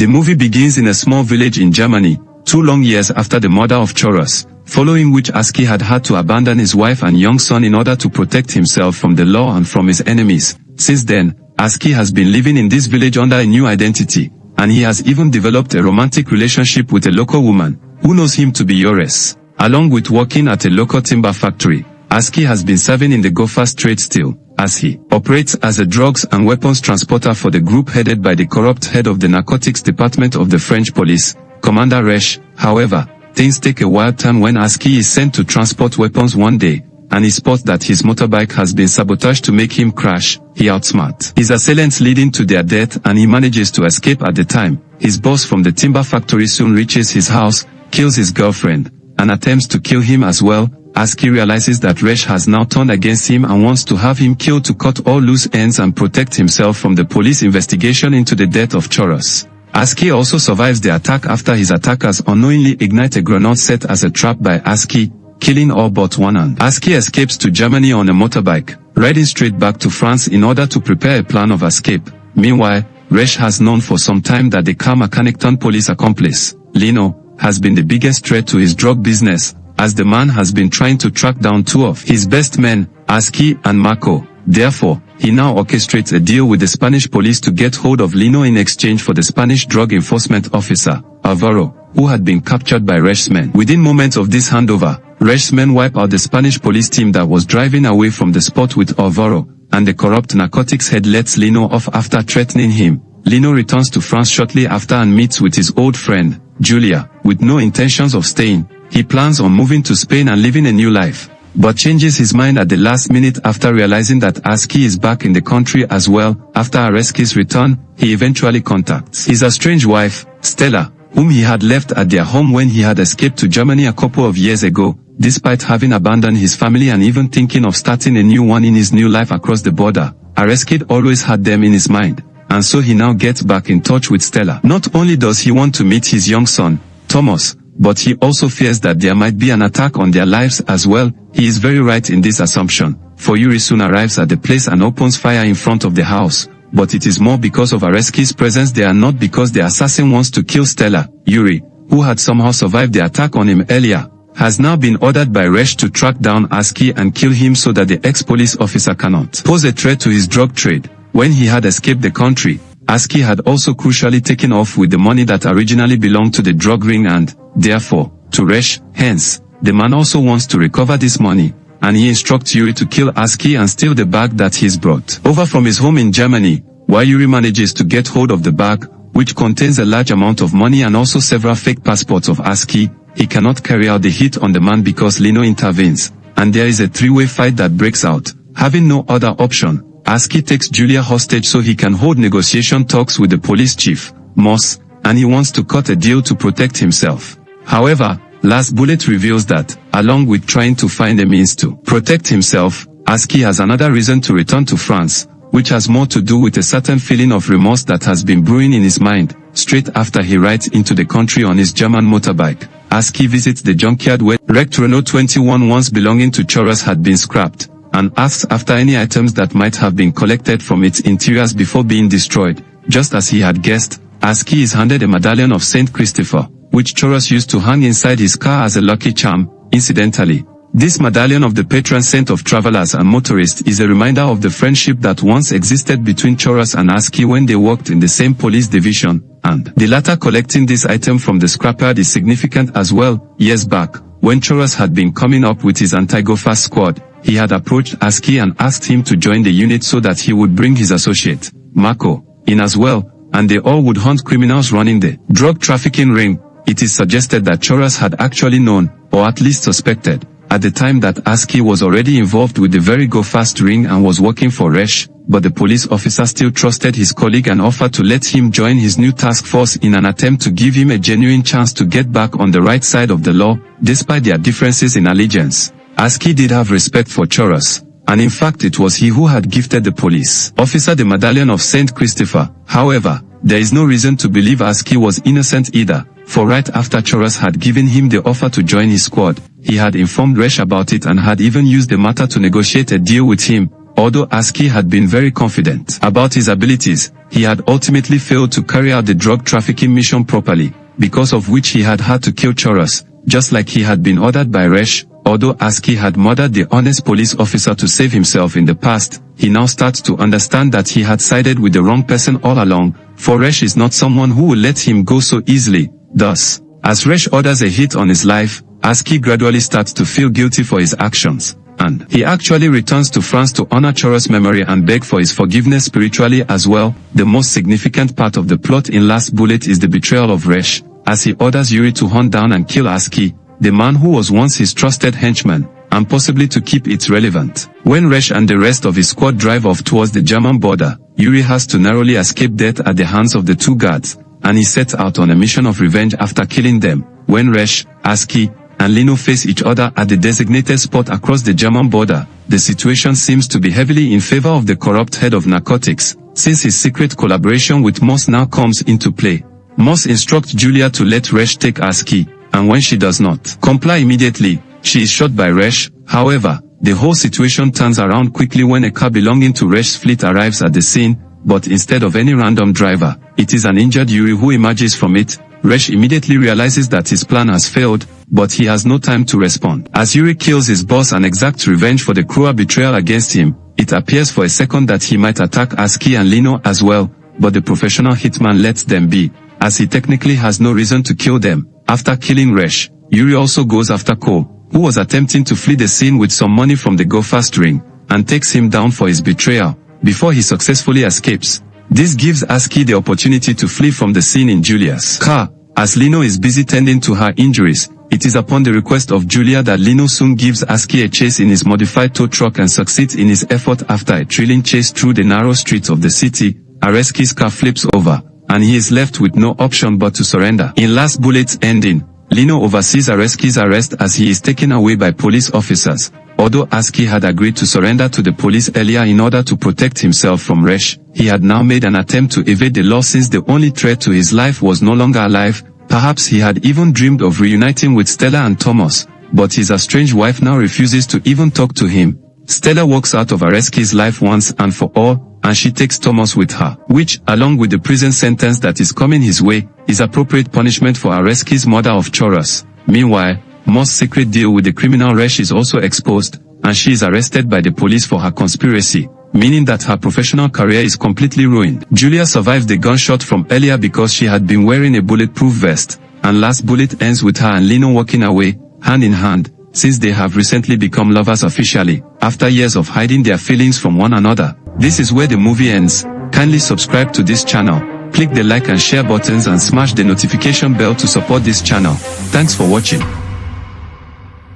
The movie begins in a small village in Germany, 2 long years after the murder of Choros, following which Aski had to abandon his wife and young son in order to protect himself from the law and from his enemies. Since then, Aski has been living in this village under a new identity, and he has even developed a romantic relationship with a local woman, who knows him to be Joris. Along with working at a local timber factory, Aski has been serving in the Go-Fast trade still, as he operates as a drugs and weapons transporter for the group headed by the corrupt head of the narcotics department of the French police, Commander Resch. However, things take a wild turn when Aski is sent to transport weapons one day, and he spots that his motorbike has been sabotaged to make him crash. He outsmarts his assailants, leading to their death, and he manages to escape at the time. His boss from the timber factory soon reaches his house, kills his girlfriend, and attempts to kill him as well. Aski realizes that Resch has now turned against him and wants to have him killed to cut all loose ends and protect himself from the police investigation into the death of Choros. Aski also survives the attack after his attackers unknowingly ignite a grenade set as a trap by Aski, killing all but one, and Aski escapes to Germany on a motorbike, riding straight back to France in order to prepare a plan of escape. Meanwhile, Resch has known for some time that the car mechanic turned police accomplice, Lino, has been the biggest threat to his drug business, as the man has been trying to track down 2 of his best men, Aski and Marco. Therefore, he now orchestrates a deal with the Spanish police to get hold of Lino in exchange for the Spanish drug enforcement officer, Alvaro, who had been captured by Resch's men. Within moments of this handover, Resch's men wipe out the Spanish police team that was driving away from the spot with Alvaro, and the corrupt narcotics head lets Lino off after threatening him. Lino returns to France shortly after and meets with his old friend, Julia. With no intentions of staying, he plans on moving to Spain and living a new life, but changes his mind at the last minute after realizing that Aski is back in the country as well. After Aski's return, he eventually contacts his estranged wife, Stella, whom he had left at their home when he had escaped to Germany a couple of years ago, despite having abandoned his family and even thinking of starting a new one in his new life across the border. Aski always had them in his mind, and so he now gets back in touch with Stella. Not only does he want to meet his young son, Thomas, but he also fears that there might be an attack on their lives as well. He is very right in this assumption, for Yuri soon arrives at the place and opens fire in front of the house, but it is more because of Aski's presence there and not because the assassin wants to kill Stella. Yuri, who had somehow survived the attack on him earlier, has now been ordered by Resch to track down Aski and kill him so that the ex-police officer cannot pose a threat to his drug trade. When he had escaped the country, Aski had also crucially taken off with the money that originally belonged to the drug ring and, therefore, to Resch. Hence, the man also wants to recover this money, and he instructs Yuri to kill Aski and steal the bag that he's brought over from his home in Germany. While Yuri manages to get hold of the bag, which contains a large amount of money and also several fake passports of Aski, he cannot carry out the hit on the man because Lino intervenes, and there is a 3-way fight that breaks out. Having no other option, Aski takes Julia hostage so he can hold negotiation talks with the police chief, Moss, and he wants to cut a deal to protect himself. However, Last Bullet reveals that, along with trying to find a means to protect himself, Aski has another reason to return to France, which has more to do with a certain feeling of remorse that has been brewing in his mind. Straight after he rides into the country on his German motorbike, Aski visits the junkyard where wrecked Renault 21 once belonging to Choros had been scrapped, and asks after any items that might have been collected from its interiors before being destroyed. Just as he had guessed, Aski is handed a medallion of Saint Christopher, which Choros used to hang inside his car as a lucky charm. Incidentally, this medallion of the patron saint of travelers and motorists is a reminder of the friendship that once existed between Choros and Aski when they worked in the same police division, and the latter collecting this item from the scrapyard is significant as well. Years back, when Choros had been coming up with his anti-Go-Fast squad, he had approached Aski and asked him to join the unit so that he would bring his associate, Marco, in as well, and they all would hunt criminals running the drug trafficking ring. It is suggested that Choros had actually known, or at least suspected, at the time that Aski was already involved with the very Go-Fast ring and was working for Resch, but the police officer still trusted his colleague and offered to let him join his new task force in an attempt to give him a genuine chance to get back on the right side of the law. Despite their differences in allegiance, Aski did have respect for Choros, and in fact it was he who had gifted the police officer the medallion of Saint Christopher. However, there is no reason to believe Aski was innocent either, for right after Choros had given him the offer to join his squad, he had informed Resch about it and had even used the matter to negotiate a deal with him. Although Aski had been very confident about his abilities, he had ultimately failed to carry out the drug trafficking mission properly, because of which he had to kill Choros, just like he had been ordered by Resh. Although Aski had murdered the honest police officer to save himself in the past, he now starts to understand that he had sided with the wrong person all along, for Resh is not someone who will let him go so easily. Thus, as Resh orders a hit on his life, Aski gradually starts to feel guilty for his actions, and he actually returns to France to honor Choros' memory and beg for his forgiveness spiritually as well. The most significant part of the plot in Last Bullet is the betrayal of Resh, as he orders Yuri to hunt down and kill Aski, the man who was once his trusted henchman, and possibly to keep it relevant. When Resh and the rest of his squad drive off towards the German border, Yuri has to narrowly escape death at the hands of the two guards, and he sets out on a mission of revenge after killing them. When Resh, Aski, and Lino face each other at the designated spot across the German border, the situation seems to be heavily in favor of the corrupt head of narcotics, since his secret collaboration with Moss now comes into play. Moss instructs Julia to let Resh take Aski, and when she does not comply immediately, she is shot by Resh. However, the whole situation turns around quickly when a car belonging to Resh's fleet arrives at the scene, but instead of any random driver, it is an injured Yuri who emerges from it. Resh immediately realizes that his plan has failed, but he has no time to respond. As Yuri kills his boss and exacts revenge for the cruel betrayal against him, it appears for a second that he might attack Aski and Lino as well, but the professional hitman lets them be, as he technically has no reason to kill them. After killing Resh, Yuri also goes after Ko, who was attempting to flee the scene with some money from the Go Fast ring, and takes him down for his betrayal, before he successfully escapes. This gives Aski the opportunity to flee from the scene in Julia's car. As Lino is busy tending to her injuries, it is upon the request of Julia that Lino soon gives Aski a chase in his modified tow truck and succeeds in his effort. After a thrilling chase through the narrow streets of the city, Areski's car flips over, and he is left with no option but to surrender. In Last Bullet's ending, Lino oversees Areski's arrest as he is taken away by police officers. Although Aski had agreed to surrender to the police earlier in order to protect himself from Resh, he had now made an attempt to evade the law since the only threat to his life was no longer alive. Perhaps he had even dreamed of reuniting with Stella and Thomas, but his estranged wife now refuses to even talk to him. Stella walks out of Areski's life once and for all, and she takes Thomas with her, which, along with the prison sentence that is coming his way, is appropriate punishment for Areski's murder of Choros. Meanwhile, Moss' secret deal with the criminal Resh is also exposed, and she is arrested by the police for her conspiracy, meaning that her professional career is completely ruined. Julia survived the gunshot from earlier because she had been wearing a bulletproof vest, and Last Bullet ends with her and Lino walking away, hand in hand, since they have recently become lovers officially, after years of hiding their feelings from one another. This is where the movie ends. Kindly subscribe to this channel, click the like and share buttons and smash the notification bell to support this channel. Thanks for watching.